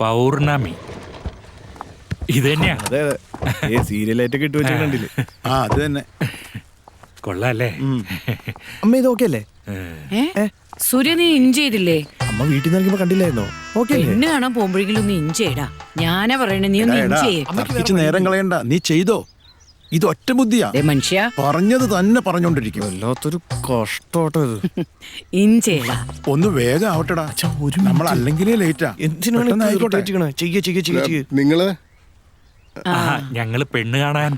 പൗർണമി ഇത് തന്നെയാ. അതെ അതെ, സീരിയലായിട്ടൊക്കെ ഇട്ട് വെച്ച് കണ്ടില്ലേ? ആ അത് തന്നെ. കൊള്ളാല്ലേ? അമ്മ ഇത് ഓക്കെ അല്ലേ? സൂര്യ, നീ ഇഞ്ച് ചെയ്തില്ലേ? അമ്മ വീട്ടിൽ നിന്ന് ഇറങ്ങിയപ്പോ കണ്ടില്ലായിരുന്നോ? ഓക്കെ പെണ്ണ് കാണാൻ പോകുമ്പോഴെങ്കിലും ഒന്ന് ഇഞ്ച് ചെയ്യടാ. ഞാനാ പറയണേ, നീ ഒന്ന് ഇഞ്ച് ചെയ്യേ. തർക്കിച്ച് നേരം കളയണ്ട, നീ ചെയ്തോ. ഇത് ഒറ്റ ബുദ്ധിയാ, മനുഷ്യ പറഞ്ഞത് തന്നെ പറഞ്ഞോണ്ടിരിക്കും. വല്ലാത്തൊരു കഷ്ടോട്ടോ ഇത്. ഇഞ്ച് ചെയ്യടാ. ഒന്ന് വേഗം ആവട്ടെടാ, നമ്മൾ അല്ലെങ്കിലേ ലേറ്റാ. എന്തിനാണ് ആയിക്കോട്ടെ. നിങ്ങള് ഞങ്ങള് പെണ്ണ് കാണാൻ.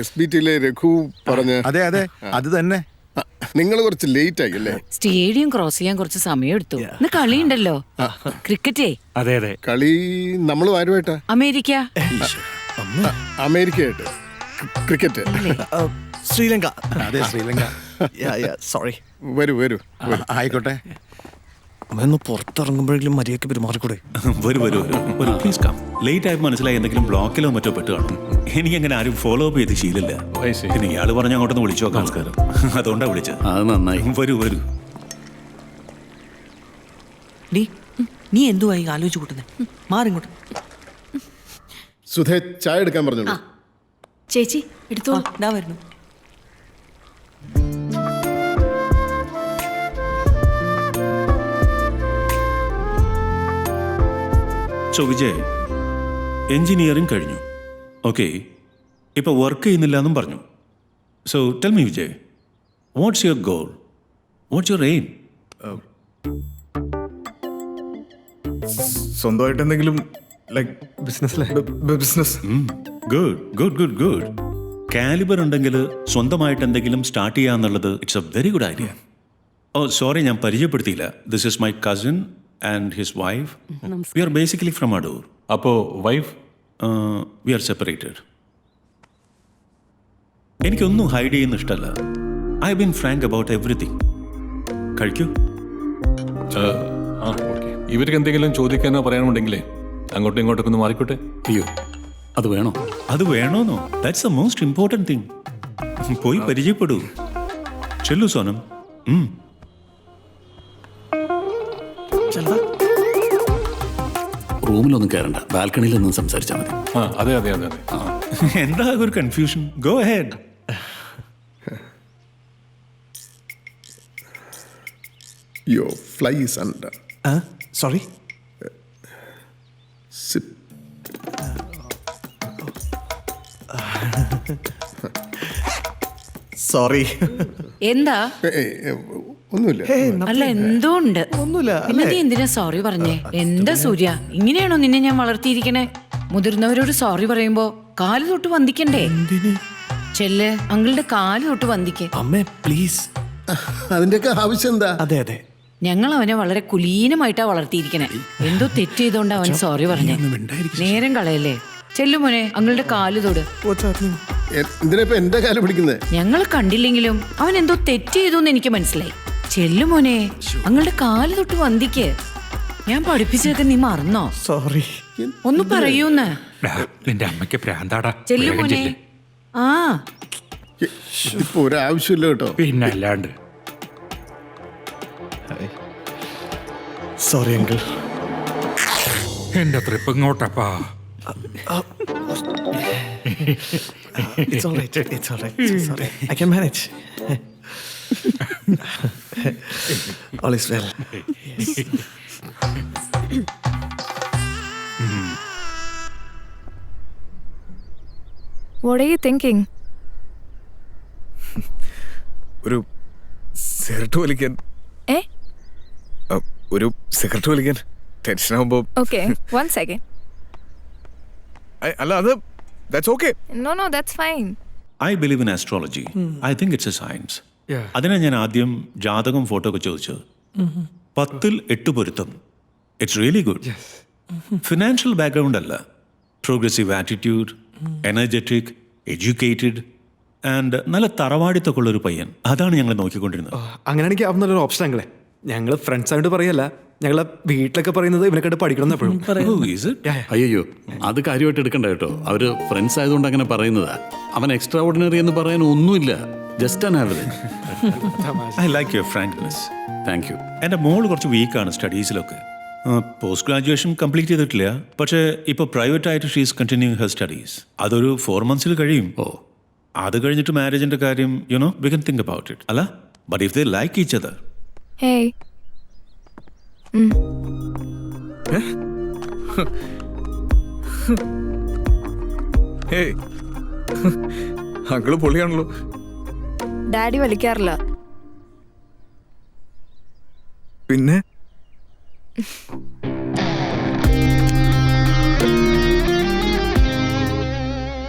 SBT രഘു പറഞ്ഞ അതെ അതെ, അത് തന്നെ. നിങ്ങൾ കുറച്ച് ലേറ്റ് ആയി അല്ലേ? സ്റ്റേഡിയം ക്രോസ് ചെയ്യാൻ കുറച്ച് സമയം എടുത്തു. ഇന്ന് കളിയുണ്ടല്ലോ, ക്രിക്കറ്റേ. അതെ അതെ, കളി നമ്മൾ ആരുമായിട്ടാ? അമേരിക്ക. അമേരിക്കയായിട്ട് ക്രിക്കറ്റ്. ശ്രീലങ്ക. അതെ ശ്രീലങ്ക. സോറി. വരൂ വരൂ. ആയിക്കോട്ടെ. അമ്മ പുറത്തിറങ്ങുമ്പോഴെങ്കിലും മര്യാദയ്ക്ക് പെരുമാറിക്കൂടെ? വരൂ വരൂ വരൂ, പ്ലീസ് കം. ലേറ്റ് ആയപ്പോൾ മനസ്സിലായി എന്തെങ്കിലും ബ്ലോക്കിലോ മറ്റോ പെട്ട് കാണും. എനിക്കങ്ങനെ ആരും ഫോളോ അപ്പ് ചെയ്ത് ശീലമില്ല. പിന്നെ ഇയാള് പറഞ്ഞ അങ്ങോട്ടൊന്ന് വിളിച്ചു നോക്കാം. നമസ്കാരം. അതുകൊണ്ടാ വിളിച്ചത്. അത് നന്നായി. വരൂ വരൂ. നീ എന്തുവായി ആലോചിച്ച് കൂട്ടുന്നേ? മാറിങ്ങോട്ട്. സുധേ, ചായ എടുക്കാൻ പറഞ്ഞോളൂ. ചേച്ചി എടുത്തോ. ഇതാ വരുന്നു. സോ വിജയ്, എഞ്ചിനീയറിംഗ് കഴിഞ്ഞു. ഓക്കെ, ഇപ്പോൾ വർക്ക് ചെയ്യുന്നില്ല എന്നും പറഞ്ഞു. So tell me Vijay, what's your goal? What's your aim? സ്വന്തമായിട്ട് എന്തെങ്കിലും business. Good good good good. Calibre ഉണ്ടെങ്കിൽ സ്വന്തമായിട്ട് എന്തെങ്കിലും സ്റ്റാർട്ട് ചെയ്യാന്നുള്ളത് it's a very good idea. Oh sorry, ഞാൻ പരിചയപ്പെടുത്തിയില്ല. This is my cousin and his wife. We are basically from Adoor. അപ്പോൾ wife? We are separated. എനിക്കൊന്നും ഹൈഡ് ചെയ്യുന്ന ഇഷ്ടമല്ല. I been Frank about everything. കഴിക്കൂ. ഓക്കെ. ഇവർക്ക് എന്തെങ്കിലും ചോദിക്കാനോ പറയാനുണ്ടെങ്കിലേ അങ്ങോട്ടും ഇങ്ങോട്ടൊക്കെ ഒന്ന് മാറിക്കോട്ടെ. അയ്യോ, അത് വേണോ? അത് വേണോന്നോ? That's the most important thing. പോയി പരിചയപ്പെടൂ. ചെല്ലു സോനം. റൂമിലൊന്നും കയറണ്ട, ബാൽക്കണിയിൽ നിന്ന് സംസാരിച്ചാൽ മതി. അതെ അതെ അതെ അതെ. എന്താ ഒരു confusion? Go ahead. Your fly is under. Sorry. Sorry. എന്താ? ഒന്നുമില്ല. അല്ല, എന്തോ ഉണ്ട്. ഒന്നുമില്ല. പിന്നെ നീ എന്തിനാ സോറി പറഞ്ഞേ? എന്താ സൂര്യ, ഇങ്ങനെയാണോ നിന്നെ ഞാൻ വളർത്തിയിരിക്കണേ? മുതിർന്നവരോട് സോറി പറയുമ്പോ കാല് തൊട്ട് വന്ദിക്കണ്ടേ? ചെല്ല്, അങ്കിളുടെ കാല് തൊട്ട് വന്ദിക്കേ. അമ്മേ പ്ലീസ്. അതിന്റെയൊക്കെ ആവശ്യം എന്താ? അതെ അതെ, ഞങ്ങൾ അവനെ വളരെ കുലീനമായിട്ടാ വളർത്തിയിരിക്കണേ. എന്തോ തെറ്റ് ചെയ്തോണ്ട് അവൻ സോറി പറഞ്ഞേ. നേരം കളയല്ലേ. ചെല്ലുമോനെ, അങ്ങളുടെ കാല് തൊട്. എന്തിനാ ഇപ്പൊ എന്റെ കാല് പിടിക്കുന്നത്? ഞങ്ങൾ കണ്ടില്ലെങ്കിലും അവൻ എന്തോ തെറ്റ് ചെയ്തു എന്ന് എനിക്ക് മനസ്സിലായി. ചെല്ലുമോനെ, അങ്ങളുടെ കാല് തൊട്ട് വന്ദിക്ക്. ഞാൻ പഠിപ്പിച്ചതൊക്കെ നീ മറന്നോ? സോറി. ഒന്ന് പറയൂന്ന്. നിന്റെ അമ്മയ്ക്ക് പ്രാന്താടാ. ചെല്ലുമോനെ. ആ ഇപ്പൊ ഒരാവശ്യമില്ല കേട്ടോ. പിന്നെ അല്ലാണ്ട്. Sorry uncle. എന്റെ trip ഇങ്ങോട്ടപ്പാ. It's all right. It's all right. Sorry. I can manage. All is well. What are you thinking? ഒരു സിഗരറ്റ് വലിക്കാൻ. ഒരു സിഗരറ്റ് വലിക്കാൻ ടെൻഷൻ ആവുമ്പോ. Okay, one second. അല്ല, അത് that's okay. No, that's fine. I believe in astrology. I think it's A science. അതിനാ ഞാൻ ആദ്യം ജാതകം ഫോട്ടോ ഒക്കെ ചോദിച്ചത്. 10ൽ 8 പൊരുത്തം. It's really good. Financial background അല്ല, progressive attitude, energetic, educated and നല്ല തറവാടിത്തൊക്കെ ഉള്ളൊരു പയ്യൻ. അതാണ് ഞങ്ങൾ നോക്കിക്കൊണ്ടിരുന്നത്. അങ്ങനെയാണെങ്കിൽ അത് നല്ലൊരു ഓപ്ഷൻ ആങ്ങളെ. ഞങ്ങൾ ഫ്രണ്ട്സ് ആയിട്ട് പറയല്ല, ഞങ്ങളെ വീട്ടിലൊക്കെ പറയുന്നത് ഇവനെ കണ്ട് പഠിക്കണം എപ്പോഴും. അയ്യോ, അത് കാര്യമായിട്ട് എടുക്കണ്ട കേട്ടോ. അവര് ഫ്രണ്ട്സ് ആയതുകൊണ്ട് അങ്ങനെ പറയുന്നതാ. അവൻ എക്സ്ട്രാ ഓർഡിനറി എന്ന് പറയാൻ ഒന്നുമില്ല, just an average. I like your frankness. Thank you. എൻ്റെ മോള് കുറച്ച് വീക്കാണ് സ്റ്റഡീസിലൊക്കെ. പോസ്റ്റ് ഗ്രാജുവേഷൻ കംപ്ലീറ്റ് ചെയ്തിട്ടില്ല, പക്ഷേ ഇപ്പോൾ പ്രൈവറ്റായിട്ട് ഷീസ് കണ്ടിന്യൂയിങ് ഹെർ സ്റ്റഡീസ്. അതൊരു 4 months കഴിയും. അത് കഴിഞ്ഞിട്ട് മാരേജിൻ്റെ കാര്യം we can think about it, അല്ല? But if they like each other. Hey. Hey uncle പൊളിയാണല്ലോ. ഡാഡി വലിക്കാറില്ല. പിന്നെ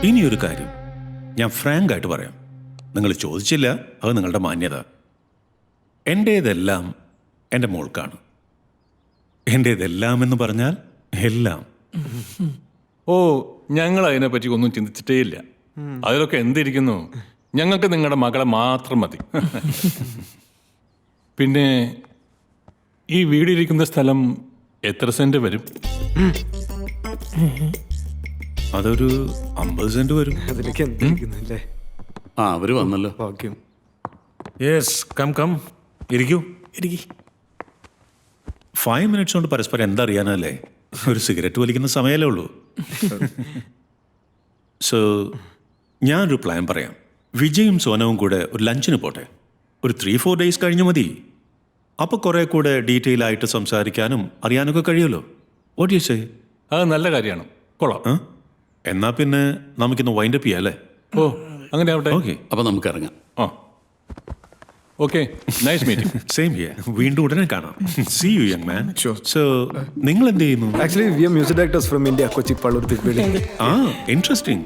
ഇനിയൊരു കാര്യം ഞാൻ ഫ്രാങ്ക് ആയിട്ട് പറയാം. നിങ്ങൾ ചോദിച്ചില്ല, അത് നിങ്ങളുടെ മാന്യത. എൻ്റേതെല്ലാം എൻ്റെ മോൾക്കാണ്. എൻ്റേതെല്ലാം എന്ന് പറഞ്ഞാൽ എല്ലാം. ഓ, ഞങ്ങൾ അതിനെപ്പറ്റി ഒന്നും ചിന്തിച്ചിട്ടേ ഇല്ല. അതിലൊക്കെ എന്തിരിക്കുന്നു, ഞങ്ങൾക്ക് നിങ്ങളുടെ മകളെ മാത്രം മതി. പിന്നെ ഈ വീടിരിക്കുന്ന സ്ഥലം എത്ര സെന്റ് വരും? അതൊരു 50 സെന്റ് വരും. അതിലേക്ക് എന്തായിരിക്കുന്നല്ലേ? ആ അവര് വന്നല്ലോ. ഭാഗ്യം. യെസ്, കം ഇരിക്കൂ. 5 minutes കൊണ്ട് പരസ്പരം എന്താ അറിയാനല്ലേ? ഒരു സിഗരറ്റ് വലിക്കുന്ന സമയമല്ലേ ഉള്ളൂ. സോ ഞാനൊരു പ്ലാൻ പറയാം. വിജയും സോനവും കൂടെ ഒരു ലഞ്ചിന് പോട്ടെ. ഒരു 3-4 days കഴിഞ്ഞ് മതി. അപ്പോൾ കുറേ കൂടെ ഡീറ്റെയിൽ ആയിട്ട് സംസാരിക്കാനും അറിയാനൊക്കെ കഴിയുമല്ലോ. What you say? അത് നല്ല കാര്യമാണ്, കൊള്ളാം. എന്നാ പിന്നെ നമുക്കിന്ന് വൈൻഡപ്പ് ചെയ്യാം അല്ലേ? ഓ, അങ്ങനെ ആവട്ടെ. ഓക്കെ, അപ്പൊ നമുക്ക് ഇറങ്ങാം. ആ, okay, nice meeting. Same here. വീണ്ടും ഉടനെ കാണാം. See you young man. So നിങ്ങൾ എന്ത് ചെയ്യുന്നു? Actually we are music directors from India, Kochi, Pallur, Tirupati. ആ, interesting.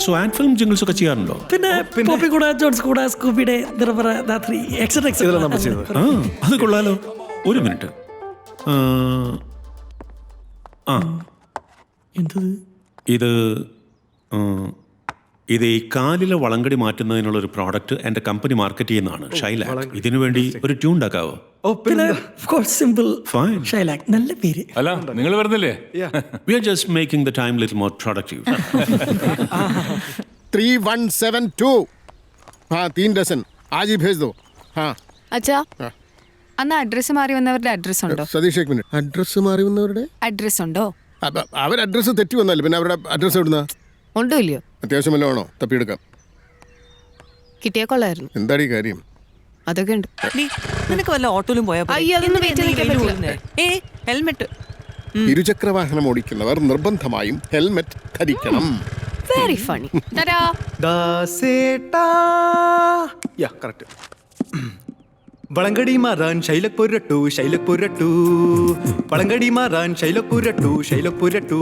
So ad film jingles ഒക്കെ ചെയ്യാറുണ്ടോ? പിന്നെ പോപ്പി കൂടെ, ജോൺസ് കൂടെ, സ്കൂബിയുടെ ഇതെല്ലാം നമ്മൾ ചെയ്തത്. ആ, അത് കൊള്ളാലോ. ഒരു മിനിറ്റ്. ഇത് ഈ കാലിലെ വളങ്കടി മാറ്റുന്നതിനുള്ളൊരു പ്രോഡക്റ്റ് എൻ്റെ കമ്പനി മാർക്കറ്റ് ചെയ്യുന്നതാണ്, ഷൈലാക്ക്. ഇതിനു വേണ്ടി ഒരു ട്യൂൺ ഉണ്ടാക്കാവോ? Simple fine. ഷൈലാക്ക്, നല്ല പേര്. അല്ല, നിങ്ങൾ വരുന്നില്ലേ? We are just making the time little more productive. 3172. हाँ 3 डजन आज ही भेज दो. हाँ അച്ഛാ, അന്ന് അഡ്രസ് മാറി വന്നവരുടെ അഡ്രസ് ഉണ്ടോ? സതീഷ് ഒരു മിനിറ്റ്. അഡ്രസ്സ് മാറി വന്നവരുടെ അഡ്രസ് ഉണ്ടോ? അവർ അഡ്രസ്സ് തെറ്റി വന്നല്ലേ, പിന്നെ അവരുടെ അഡ്രസ്സ് എവിടുന്ന? ഉണ്ടോ ഇല്ലയോ? അത്യാവശ്യം വല്ലതും ആണോ? തപ്പിയെടുക്കാം. കിട്ടിയാ കൊള്ളായിരുന്നു. എന്താണ് ഈ കാര്യം? അതൊക്കെ ഉണ്ട്. നിനക്ക് വല്ല ഓട്ടോയിലും പോയാ അയ്യോ, അതൊന്നും വെയിറ്റ് ചെയ്ത് നിൽക്കാൻ പറ്റില്ല. ഹെൽമെറ്റ്. ഇരുചക്രവാഹനം ഓടിക്കുന്നവർ നിർബന്ധമായും ഹെൽമെറ്റ് ധരിക്കണം. Very funny. Yeah correct. വളങ്കടി മാറാൻ ശൈലപ്പുരട്ടു, ശൈലപ്പുരട്ടു, വളങ്കടി മാറാൻ ശൈലപ്പുരട്ടു, ശൈലപ്പുരട്ടു,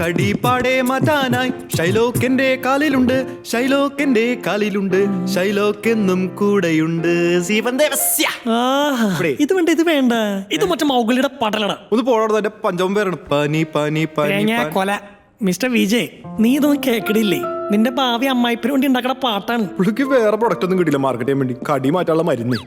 കടിപ്പാടെ മാറ്റാനായി ഷൈലോക്കെന്റെ കാലിലുണ്ട്, ഷൈലോക്കെന്റെ കാലിലുണ്ട്, ഷൈലോക്കെന്നും കൂടെയുണ്ട്. ഇത് വേണ്ട, ഇത് വേണ്ട, ഇത് മറ്റേ മൗഗുലിയുടെ പടലട. ഒന്ന് പോടാ, എന്റെ പഞ്ചമം പേരാണ്. പനി പനി പനി കൊല. മിസ്റ്റർ വിജയ്, നീ ഇതൊന്നും കേക്കടില്ലേ? നിന്റെ ഭാവി അമ്മായിപ്പിന് വേണ്ടി ഉണ്ടാക്കണ പാട്ടാണ്. പുള്ളിക്ക് വേറെ പ്രൊഡക്റ്റ് ഒന്നും കിട്ടില്ല മാർക്കറ്റ് ചെയ്യാൻ വേണ്ടി. കടി മാറ്റാനുള്ള മരുന്ന്.